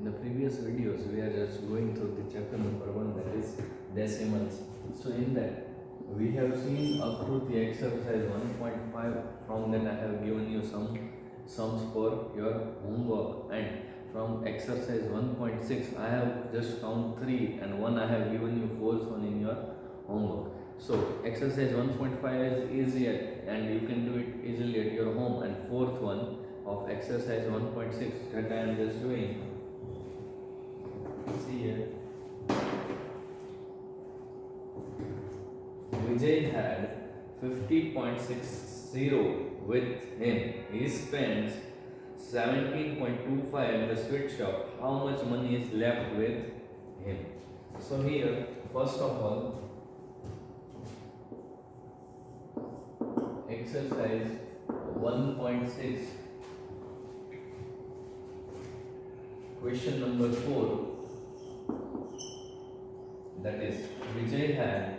In the previous videos, we are just going through the chapter number 1, that is decimals. So in that, we have seen up to the exercise 1.5. From that, I have given you some sums for your homework, and from exercise 1.6, I have just count 3 and 1 I have given you fourth one in your homework. So exercise 1.5 is easier and you can do it easily at your home, and fourth one of exercise 1.6 that I am just doing. See here. Vijay had 50.60 with him. He spends 17.25 in the sweet shop. How much money is left with him? So here, first of all, exercise 1.6, question number 4, that is Vijay had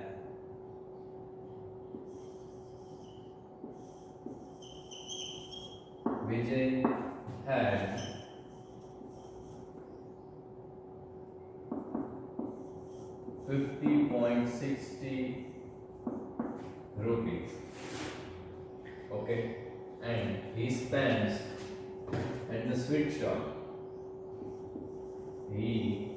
50.60 rupees. Okay, and he spends at the sweet shop. He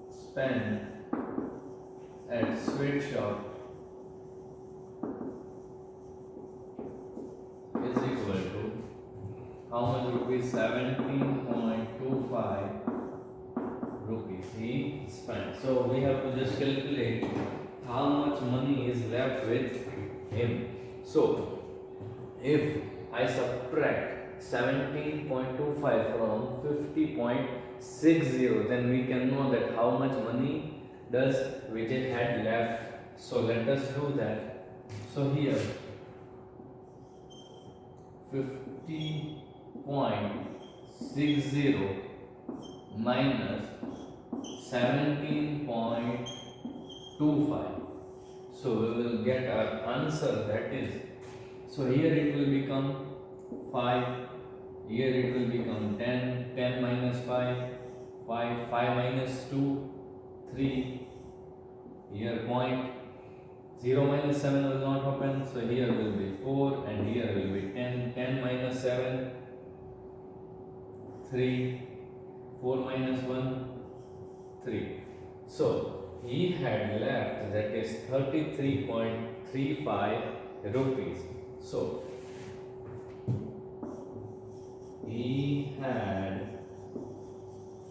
spent at sweet shop is equal to how much rupees? 17.25 rupees he spent. So we have to just calculate how much money is left with him. So if I subtract 17.25 from 50.60, then we can know that how much money does Vijay had left. So let us do that. So here 50.60 minus 17.25. So we will get our answer, that is, so here it will become 5, here it will become 10, 10 minus 5, 5, 5 minus 2, 3, here point, 0 minus 7 will not happen, so here will be 4 and here will be 10, 10 minus 7, 3, 4 minus 1, 3. So he had left, that is 33.35 rupees. So he had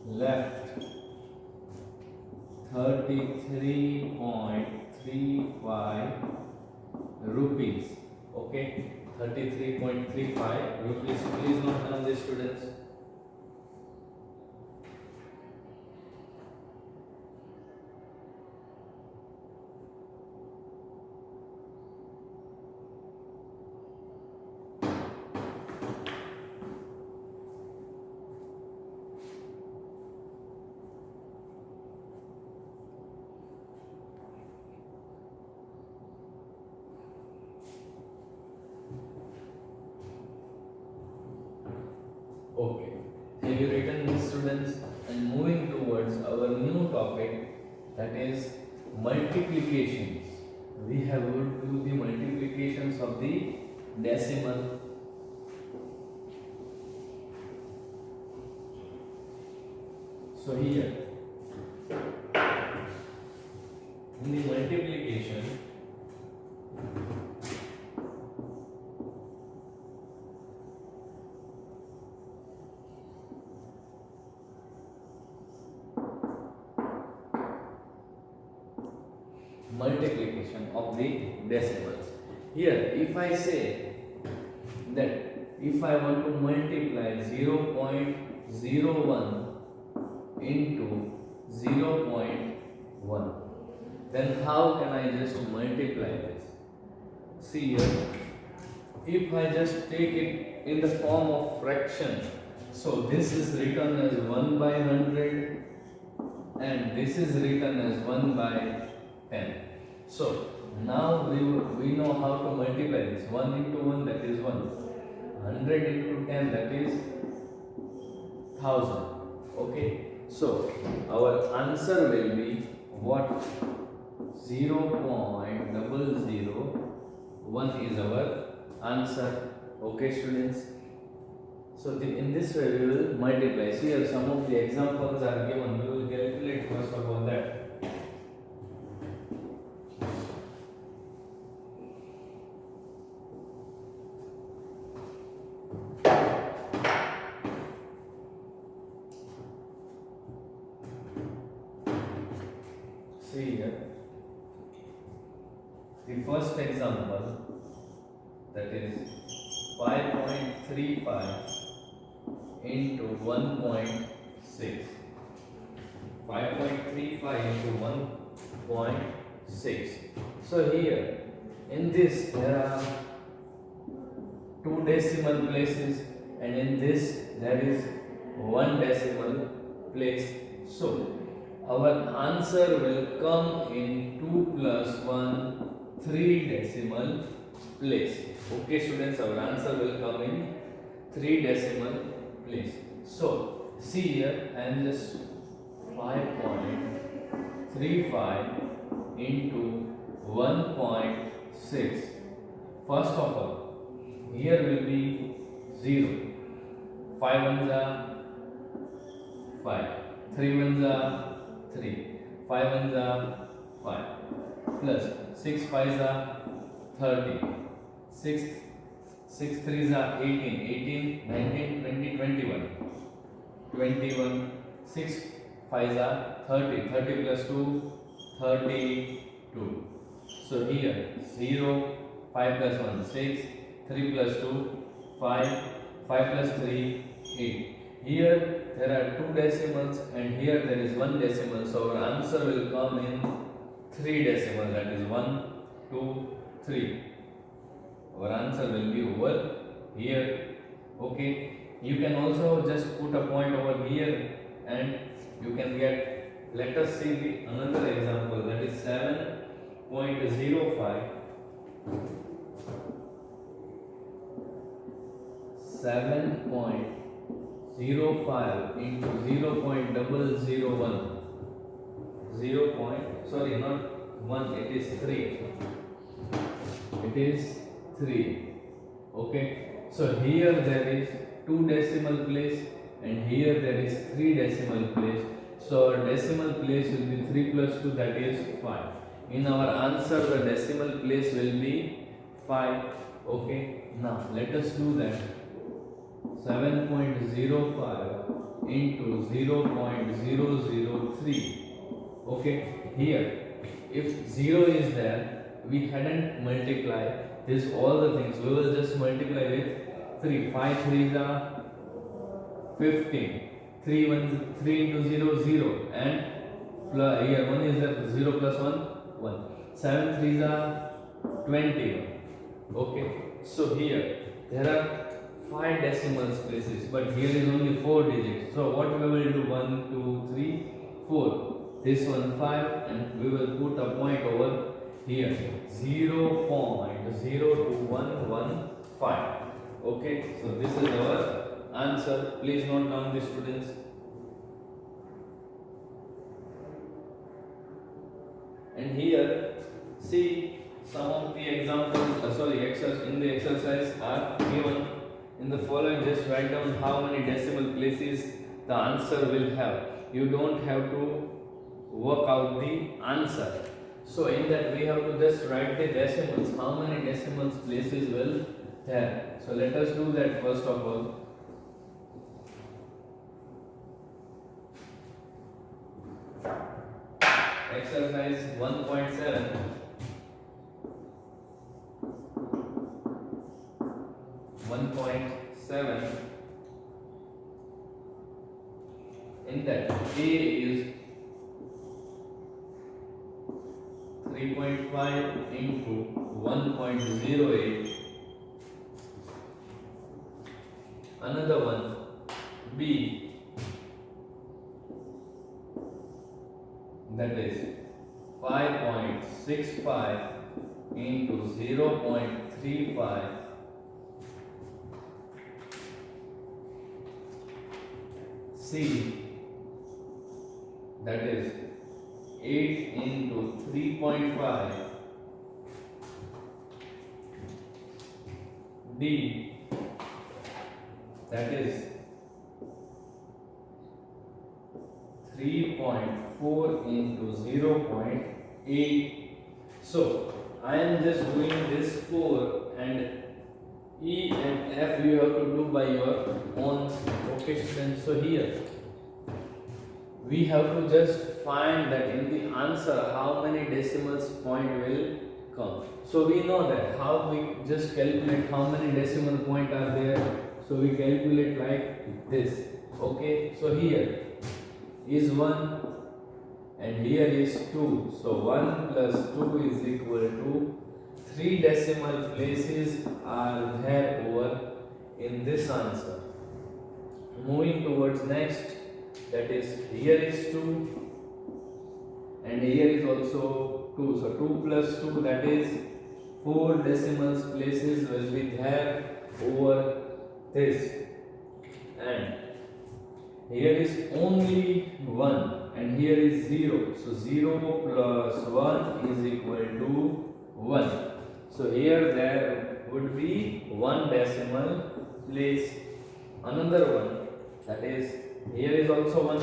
left 33.35 rupees. Okay, 33.35 rupees. Please note down this, students. Okay, have you written this, students? And moving towards our new topic, that is multiplications. We have to do the multiplications of the decimal. So here in the multiplication, of the decimals. Here, if I say that if I want to multiply 0.01 into 0.1, then how can I just multiply this? See here, if I just take it in the form of fraction, so this is written as 1 by 100 and this is written as 1 by 10. So Now we know how to multiply this. 1 into 1, that is 1. 100 into 10, that is 1000. Okay. So our answer will be what? 0.001 is our answer. Okay, students. So in this way we will multiply. See here some of the examples are given. We will calculate first of all that. See here. The first example, that is 5.35 into 1.6. 5.35 into 1.6. So here in this there are two decimal places, and in this there is one decimal place. So our answer will come in 2 plus 1, 3 decimal place. Okay, students, our answer will come in 3 decimal place. So see here, I am just 5.35 into 1.6. First of all, here will be 0. 5 ones are 5. 3 ones are 3. 5 ones are 5. Plus 6 5s are 30. 6 3s are 18. 18, 19, 20, 21. 21. 6 5s are 30. 30 plus 2, 32. So here 0, 5 plus 1, 6, 3 plus 2, 5, 5 plus 3, 8. Here there are two decimals and here there is one decimal. So our answer will come in 3 decimals, that is 1, 2, 3. Our answer will be over here. Okay. You can also just put a point over here and you can get. Let us see the another example, that is 7.05. 7.05 into 0.001. 0. Not 1, it is 3. It is 3. Okay. So here there is 2 decimal place and here there is 3 decimal place. So our decimal place will be 3 plus 2, that is 5. In our answer the decimal place will be 5. Okay. Now let us do that. 7.05 into 0.003. Okay. Here if 0 is there, we hadn't multiplied this all the things. We will just multiply with 3. 5 3s are 15. 3 into 0, 0. And here 1 is there, 0 plus 1, 1. 7 3s are 21. Okay. So here there are 5 decimal places, but here is only 4 digits. So what we will do? 1, 2, 3, 4. This one 5, and we will put a point over here. 0.02115. Okay. So this is our answer. Please note down this, students. And here see some of the examples. In the exercise are given. In the following, just write down how many decimal places the answer will have. You don't have to work out the answer. So in that we have to just write the decimals. How many decimals places will there? So let us do that first of all. Exercise 1.7. In that A is 3.5 into 1.08. Another one, B, that is 5.65 into 0.35 C, that is 8 into 3.5 D, that is 3.4 into 0.8. So I am just doing this 4, and E and F you have to do by your own. Okay students, so here we have to just find that in the answer how many decimals point will come. So we know that how we just calculate how many decimal point are there. So we calculate like this. Okay, so here is 1 and here is 2. So 1 plus 2 is equal to 3 decimal places are there over in this answer. Moving towards next, that is here is 2 and here is also 2. So 2 plus 2, that is 4 decimal places will be there over this, and here is only 1 and here is 0. So 0 plus 1 is equal to 1. So here there would be 1 decimal place. Another one, that is here is also 1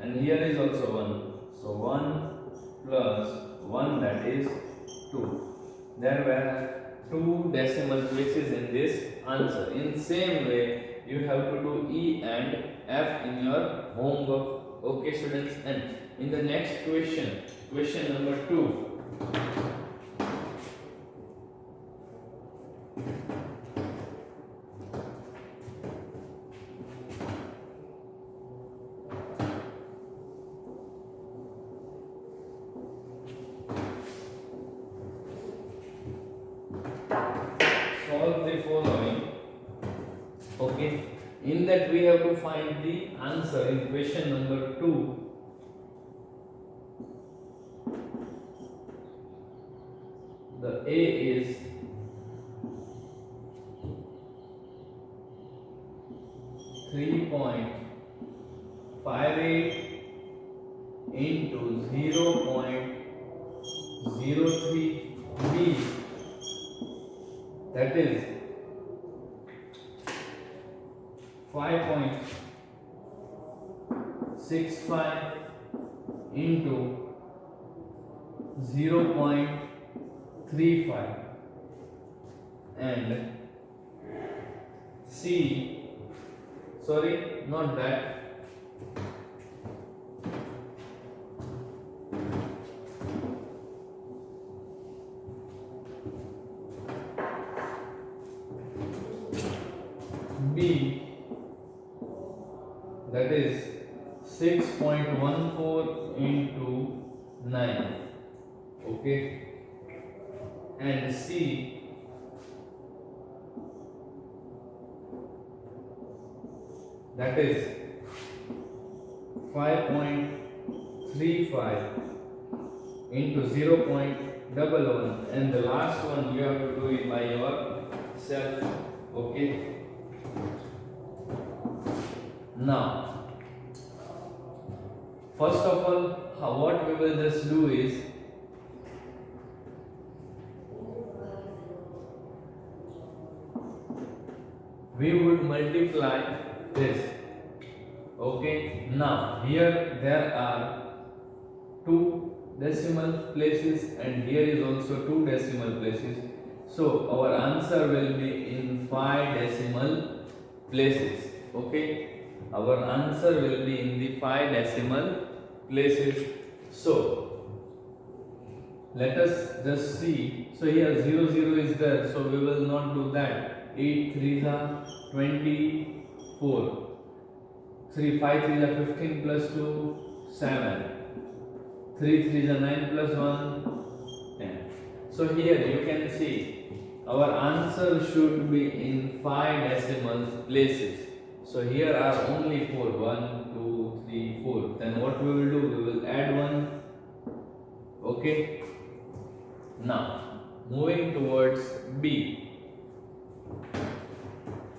and here is also 1. So 1 plus 1, that is 2. There were 2 decimal places in this answer. In same way, you have to do E and F in your homework. Okay students, and in the next question, question number 2. Solve the following. Okay, in that we have to find the answer in question number 2. The A is 3.58 into 0.03 B, that is 5.65 into 0.35, and C, sorry, not that, B, that is 6.14 into 9. Okay, and C, that is 5.35 into 0.11, and the last one you have to do it by yourself. Okay, now first of all, what we will just do is we would multiply this. Okay, now here there are 2 decimal places and here is also 2 decimal places. So our answer will be in 5 decimal places. Okay, our answer will be in the 5 decimal places. So let us just see. So here 0 0 is there, so we will not do that. 8 3s are 24. 3 5 3s are 15 plus 2 7. 3 3s are 9 plus 1 10. So here you can see our answer should be in 5 decimal places. So here are only 4. 1 2 3 4. Then what we will do? We will add 1. Okay. Now moving towards B.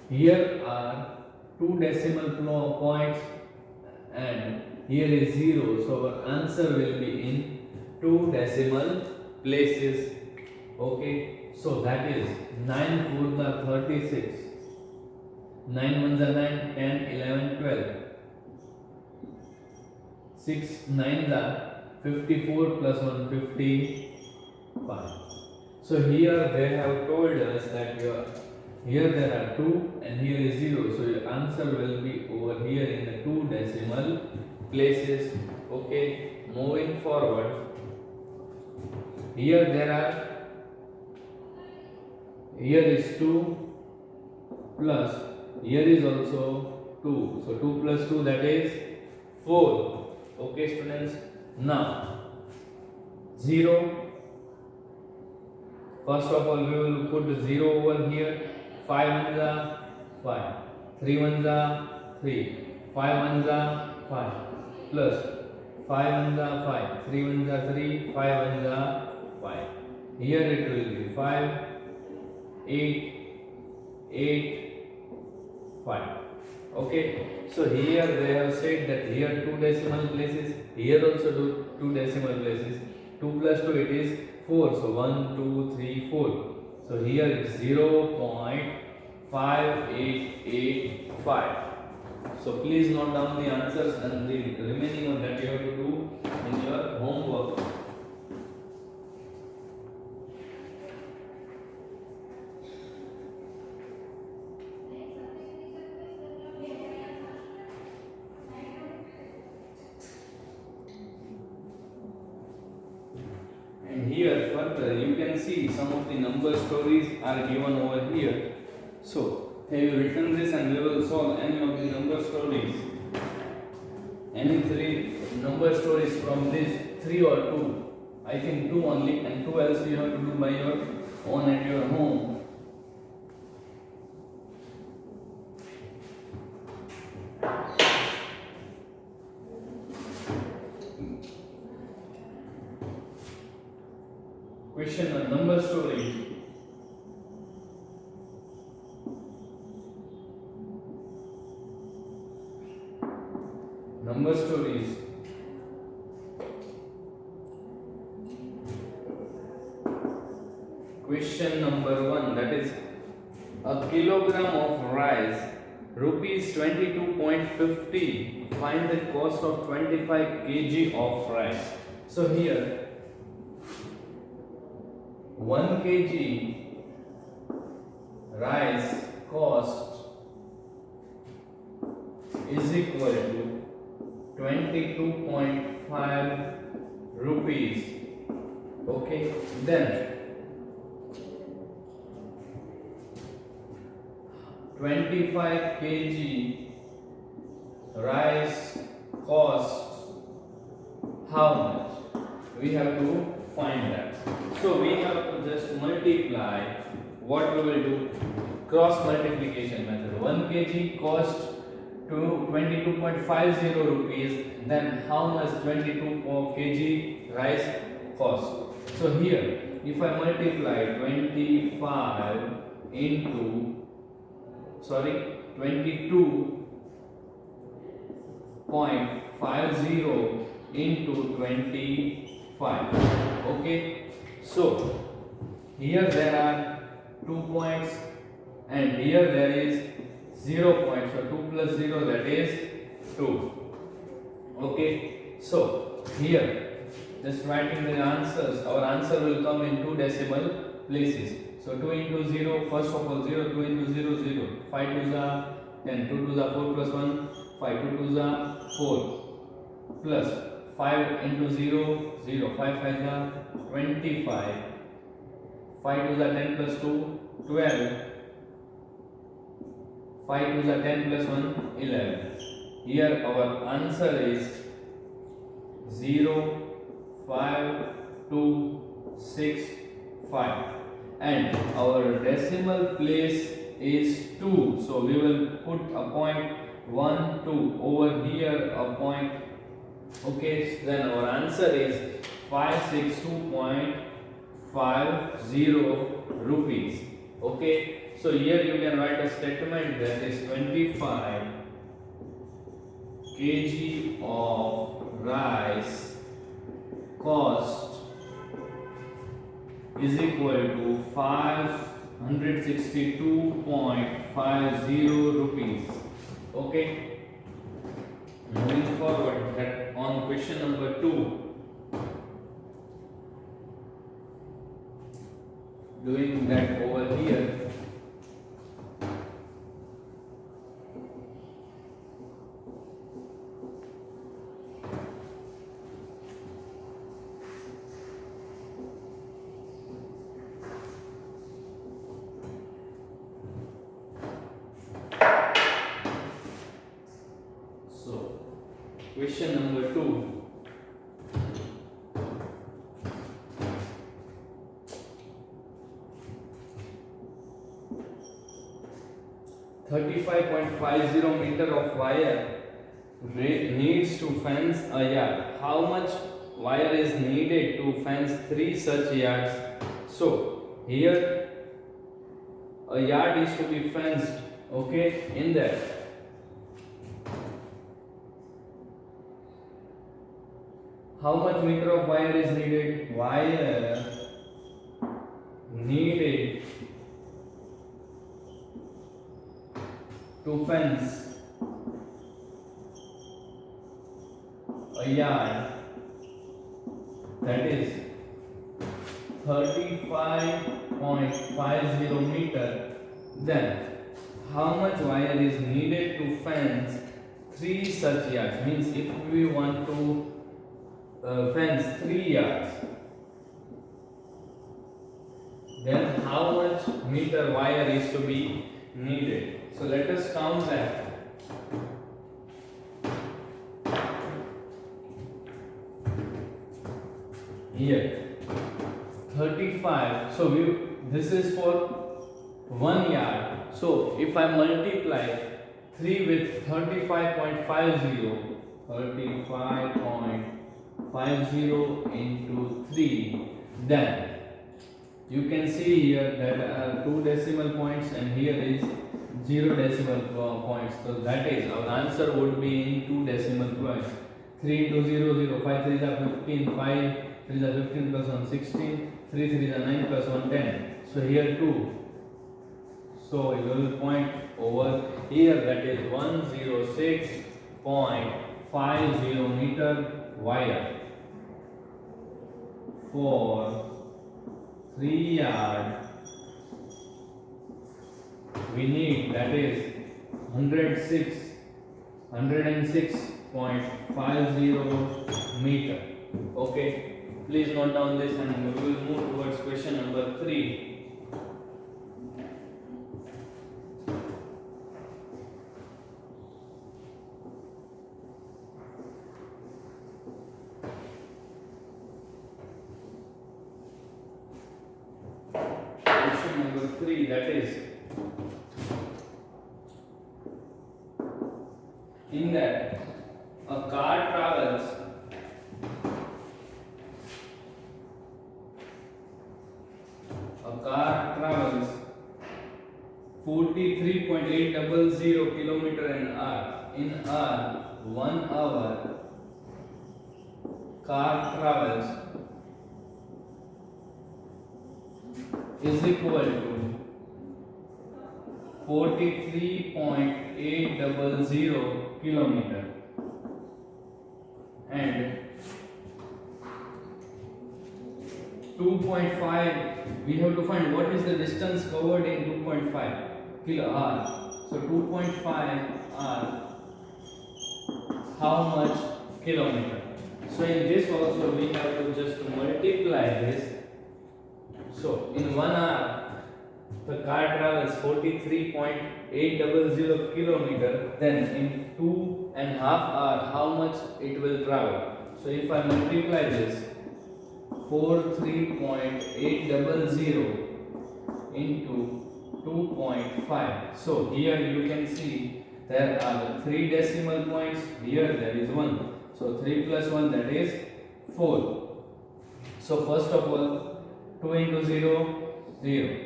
Here are two decimal points and here is 0, so our answer will be in two decimal places. Okay, so that is 9 4s are 36, 9 1s are 9, 10, 11, 12, 6 9s are 54 plus 1 55. So here they have told us that here there are 2 and here is 0, so your answer will be over here in the two decimal places. Okay, moving forward, here is 2 plus here is also 2, so 2 plus 2, that is 4. Okay students, now 0, first of all we will put 0 over here. 5 ones are 5, 3 ones are 3, 5 ones are 5, plus 5 ones are 5, 3 ones are 3, 5 ones are 5. Here it will be 5, 8, 8, 5. Okay, so here they have said that here two decimal places, here also two decimal places. 2 plus 2, it is 4, so 1 2 3 4. So here it's 0.5885. So please note down the answers and the remaining one that you have to do in your homework. And here further you can see some of the number stories are given over here. So have you written this and we will solve any of the number stories. Any three number stories from this, 3 or 2. I think 2 only, and 2 else you have to do by your own at your home. Question on number story. Number stories. Question number 1, that is a kilogram of rice rupees 22.50. Find the cost of 25 kg of rice. So here 1 kg rice cost is equal to 22.5 rupees. Okay, then 25 kg rice costs how much? We have to find that. So we have to just multiply. What we will do? Cross multiplication method. 1 kg cost to 22.50 rupees, then how much 22 kg rice cost? So here if I multiply 25 into 22.50 into 25. Okay, so here there are 2 points and here there is 0 points, so 2 plus 0, that is 2. Okay, so here just writing the answers, our answer will come in two decimal places. So 2 into 0, first of all 0, 2 into 0, 0, 5 2s are 10, 2 2s are 4 plus 1, 5 2 2s are 4, plus 5 into 0, 0, 5 5s are 25, 5 2s are 10 plus 2, 12, 5 2s are 10 plus 1, 11. Here our answer is 0, 5, 2, 6, 5. And our decimal place is 2. So we will put a point 1, 2 over here, a point. Okay, so then our answer is 562.5. rupees. Okay, so here you can write a statement that is 25 kg of rice cost is equal to 562.50 rupees. Okay, moving forward, that on question number 2, doing that over here. So, question number 2. .50 meter of wire needs to fence a yard. How much wire is needed to fence 3 such yards? So here a yard is to be fenced. Okay, in that how much meter of wire is needed? Wire needed to fence a yard, that is 35.50 meter. Then how much wire is needed to fence 3 such yards? Means if we want to fence 3 yards, then how much meter wire is to be needed? So let us count that. Here 35, so this is for 1 yard. So if I multiply 3 with 35.50 into 3, then you can see here that 2 decimal points and here is 0 decimal points. So that is our answer would be in 2 decimal points. 3 into 0, 0, 5 3s are 15, 5 3s are 15 plus 1 16, 3 3s are 9 plus 1 10. So here 2. So you will point over here, that is 106.50 meter wire for 3 yard. We need, that is 106.50 meter. Okay, please note down this and we will move towards question number 3. Question number 3, that is, in that a car travels 43.800 kilometer an hour. In 1 hour, car travels is equal to 43.800 kilometer, and 2.5, we have to find what is the distance covered in 2.5 kilo hour. So 2.5 hour, how much kilometer? So in this also we have to just multiply this. So in 1 hour the car travels 43.800 kilometer. Then in 2.5 hours how much it will travel? So if I multiply this 43.800 into 2.5. So here you can see there are 3 decimal points. Here there is 1. So 3 plus 1, that is 4. So first of all 2 into 0, 0.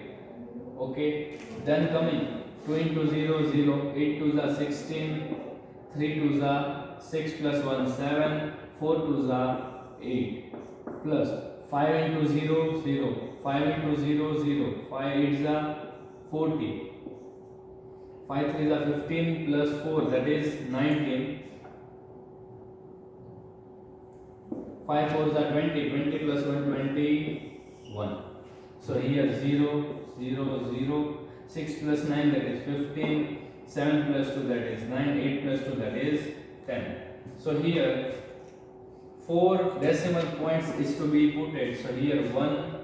Okay, then coming 2 into 0, 0, 8 to the 16, 3 to the 6 plus 1, 7, 4 to the 8, plus 5 into 0, 0, 5 into 0, 0, 5 8 the 40, 5 3 the 15 plus 4 that is 19, 5 4 the 20, 20 plus 1 21. So here 0, 0, 0, 6 plus 9 that is 15, 7 plus 2 that is 9, 8 plus 2 that is 10. So here 4 decimal points is to be put. So here 1,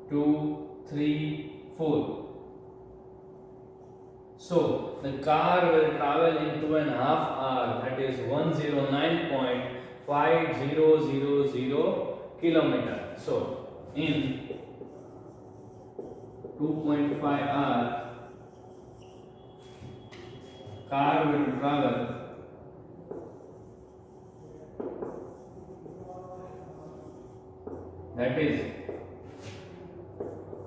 2, 3, 4. So the car will travel in 2.5 hours, that is 109.5000 kilometer. So in 2.5 hours, car will travel that is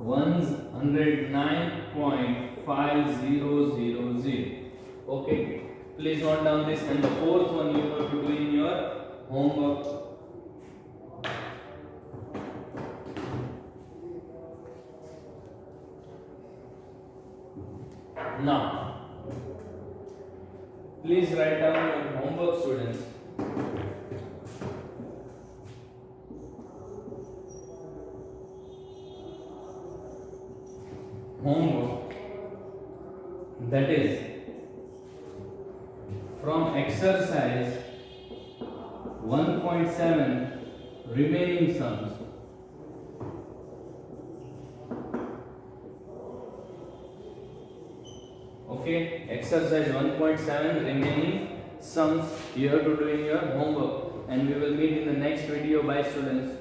109.5000. Okay, please note down this, and the fourth one you have to do in your homework. Now please write down your homework, students. Homework, that is from exercise 1.7 remaining sums. Okay, exercise 1.7 remaining sums you have to do in your homework, and we will meet in the next video. Bye students.